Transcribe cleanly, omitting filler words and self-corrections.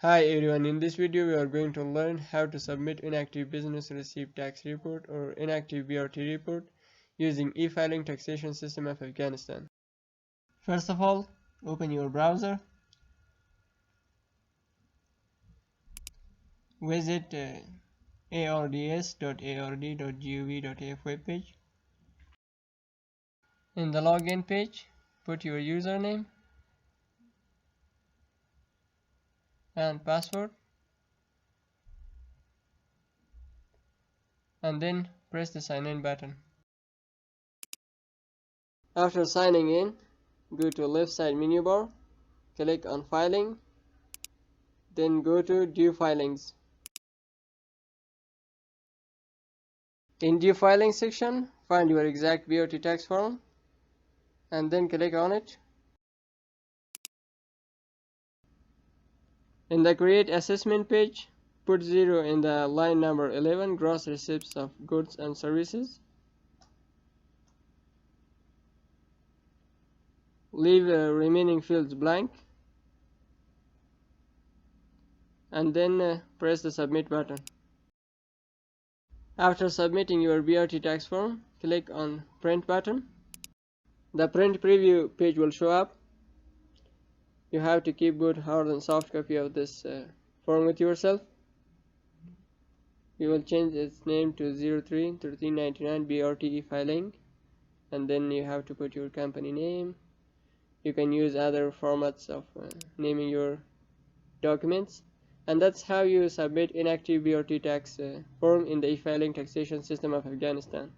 Hi everyone, in this video we are going to learn how to submit inactive business receipt tax report or inactive BRT report using e-filing taxation system of Afghanistan. First of all, open your browser, visit ards.ard.gov.af webpage. In the login page, put your username and password and then press the sign in button. After signing in, go to left side menu bar, click on filing, then go to due filings. In due filing section, find your exact BOT tax form and then click on it. In the create assessment page, put 0 in the line number 11 gross receipts of goods and services. Leave remaining fields blank and then press the submit button. After submitting your BRT tax form, click on print button. The print preview page will show up. You have to keep both hard and soft copy of this form with yourself. You will change its name to 03-1399 BRT filing, and then you have to put your company name. You can use other formats of naming your documents, and that's how you submit inactive BRT tax form in the e-filing taxation system of Afghanistan.